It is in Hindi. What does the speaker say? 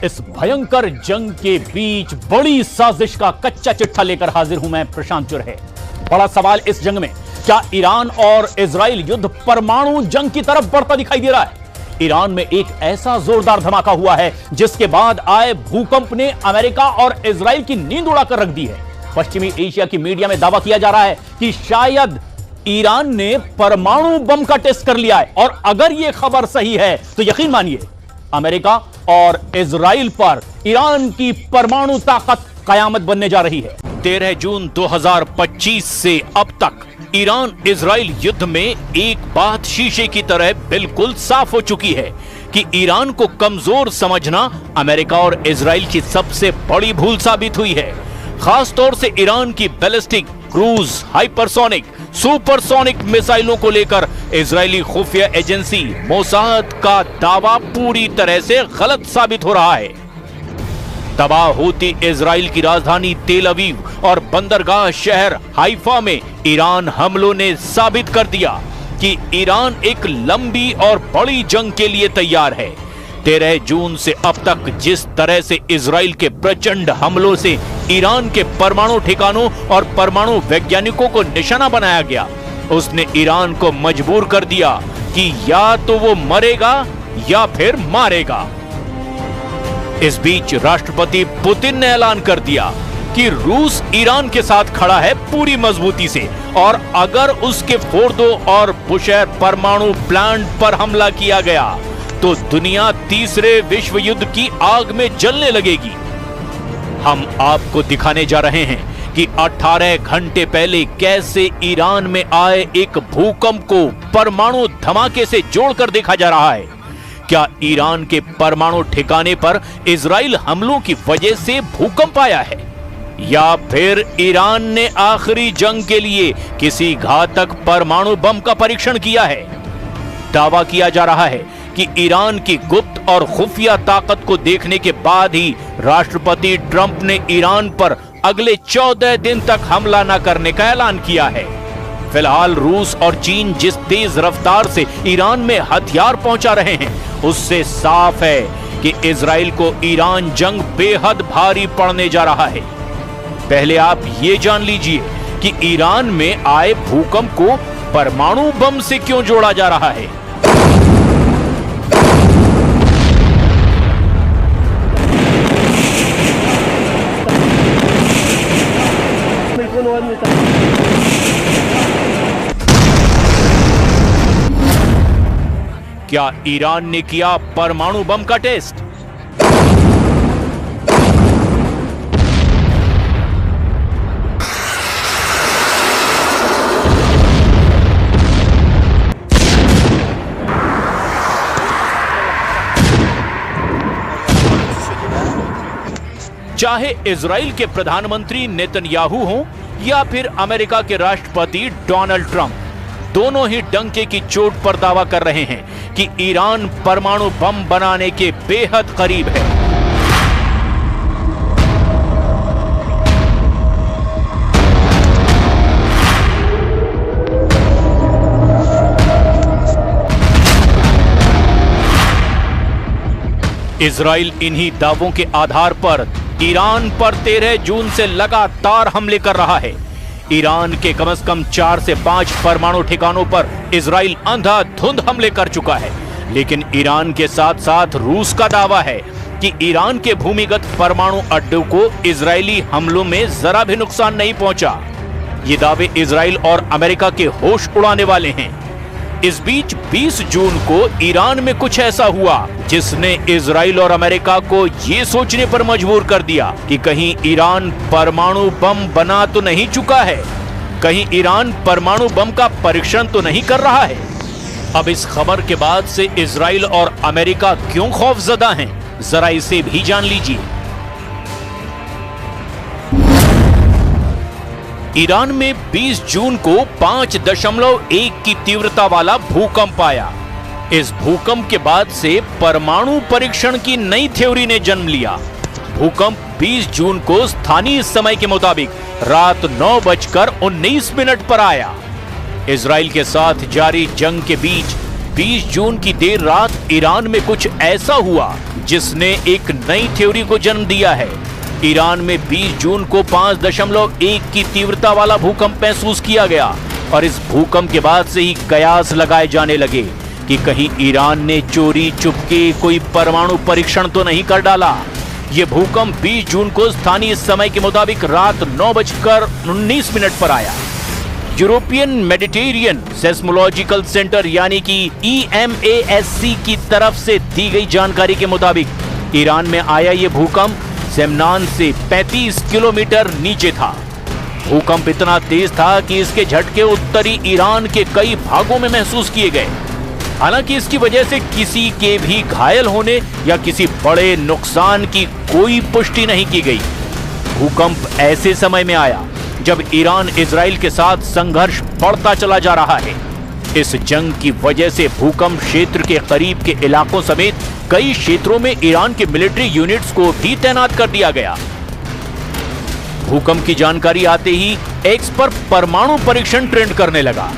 इस भयंकर जंग के बीच बड़ी साजिश का कच्चा चिट्ठा लेकर हाजिर हूं मैं, प्रशांत जुरहे। बड़ा सवाल इस जंग में, क्या ईरान और इजराइल युद्ध परमाणु जंग की तरफ बढ़ता दिखाई दे रहा है? ईरान में एक ऐसा जोरदार धमाका हुआ है जिसके बाद आए भूकंप ने अमेरिका और इजराइल की नींद उड़ाकर रख दी है। पश्चिमी एशिया की मीडिया में दावा किया जा रहा है कि शायद ईरान ने परमाणु बम का टेस्ट कर लिया है, और अगर यह खबर सही है तो यकीन मानिए अमेरिका और इजराइल पर ईरान की परमाणु ताकत कयामत बनने जा रही है। 13 जून 2025 से अब तक ईरान इजराइल युद्ध में एक बात शीशे की तरह बिल्कुल साफ हो चुकी है कि ईरान को कमजोर समझना अमेरिका और इजराइल की सबसे बड़ी भूल साबित हुई है। खास तौर से ईरान की बैलिस्टिक, क्रूज, हाइपरसोनिक, सुपरसोनिक मिसाइलों को लेकर इजरायली खुफिया एजेंसी मोसाद का दावा पूरी तरह से गलत साबित हो रहा है। तबाह होती इजराइल की राजधानी तेल अवीव और बंदरगाह शहर हाइफा में ईरान हमलों ने साबित कर दिया कि ईरान एक लंबी और बड़ी जंग के लिए तैयार है। 13 जून से अब तक जिस तरह से इजराइल के प्रचंड हमलों से ईरान के परमाणु ठिकानों और परमाणु वैज्ञानिकों को निशाना बनाया गया, उसने ईरान को मजबूर कर दिया कि या तो वो मरेगा या फिर मारेगा। इस बीच राष्ट्रपति पुतिन ने ऐलान कर दिया कि रूस ईरान के साथ खड़ा है पूरी मजबूती से, और अगर उसके फोर्दो और बुशेहर परमाणु प्लांट पर हमला किया गया तो दुनिया तीसरे विश्व युद्ध की आग में जलने लगेगी। हम आपको दिखाने जा रहे हैं कि 18 घंटे पहले कैसे ईरान में आए एक भूकंप को परमाणु धमाके से जोड़कर देखा जा रहा है। क्या ईरान के परमाणु ठिकाने पर इजराइल हमलों की वजह से भूकंप आया है, या फिर ईरान ने आखिरी जंग के लिए किसी घातक परमाणु बम का परीक्षण किया है? दावा किया जा रहा है कि ईरान की गुप्त और खुफिया ताकत को देखने के बाद ही राष्ट्रपति ट्रंप ने ईरान पर अगले 14 दिन तक हमला न करने का ऐलान किया है। फिलहाल रूस और चीन जिस तेज रफ्तार से ईरान में हथियार पहुंचा रहे हैं, उससे साफ है कि इजराइल को ईरान जंग बेहद भारी पड़ने जा रहा है। पहले आप ये जान लीजिए कि ईरान में आए भूकंप को परमाणु बम से क्यों जोड़ा जा रहा है। क्या ईरान ने किया परमाणु बम का टेस्ट? चाहे इजराइल के प्रधानमंत्री नेतन्याहू हों या फिर अमेरिका के राष्ट्रपति डोनाल्ड ट्रंप, दोनों ही डंके की चोट पर दावा कर रहे हैं कि ईरान परमाणु बम बनाने के बेहद करीब है। इजराइल इन्हीं दावों के आधार पर ईरान पर 13 जून से लगातार हमले कर रहा है। ईरान के कम से कम 4 से 5 परमाणु ठिकानों पर इजराइल अंधाधुंध हमले कर चुका है। लेकिन ईरान के साथ साथ रूस का दावा है कि ईरान के भूमिगत परमाणु अड्डों को इजरायली हमलों में जरा भी नुकसान नहीं पहुंचा। ये दावे इजराइल और अमेरिका के होश उड़ाने वाले हैं। इस बीच 20 जून को ईरान में कुछ ऐसा हुआ जिसने इजराइल और अमेरिका को ये सोचने पर मजबूर कर दिया कि कहीं ईरान परमाणु बम बना तो नहीं चुका है, कहीं ईरान परमाणु बम का परीक्षण तो नहीं कर रहा है। अब इस खबर के बाद से इजराइल और अमेरिका क्यों खौफजदा हैं, जरा इसे भी जान लीजिए। ईरान में 20 जून को 5.1 की तीव्रता वाला भूकंप आया। इस भूकंप के बाद से परमाणु परीक्षण की नई थ्योरी ने जन्म लिया। भूकंप 20 जून को स्थानीय समय के मुताबिक रात 9:19 पर आया। इजराइल के साथ जारी जंग के बीच 20 जून की देर रात ईरान में कुछ ऐसा हुआ जिसने एक नई थ्योरी को जन्म दिया है। ईरान में 20 जून को 5.1 की तीव्रता वाला भूकंप महसूस किया गया और इस भूकंप के बाद से ही कयास लगाए जाने लगे कि कहीं ईरान ने चोरी चुपके कोई परमाणु परीक्षण तो नहीं कर डाला। यह भूकंप 20 जून को स्थानीय समय के मुताबिक रात 9:19 पर आया। यूरोपियन मेडिटेरियन सेस्मोलॉजिकल सेंटर यानी कि EMASC की तरफ से दी गई जानकारी के मुताबिक ईरान में आया यह भूकंप सेमनान से 35 किलोमीटर नीचे था। भूकंप इतना तेज था कि इसके झटके उत्तरी ईरान के कई भागों में महसूस किए गए। हालांकि इसकी वजह से किसी के भी घायल होने या किसी बड़े नुकसान की कोई पुष्टि नहीं की गई। भूकंप ऐसे समय में आया जब ईरान इजराइल के साथ संघर्ष बढ़ता चला जा रहा है। इस जंग की वजह से भूकंप क्षेत्र के करीब के इलाकों समेत कई क्षेत्रों में ईरान के मिलिट्री यूनिट्स को भी तैनात कर दिया गया। भूकंप की जानकारी आते ही एक्स पर परमाणु परीक्षण ट्रेंड करने लगा।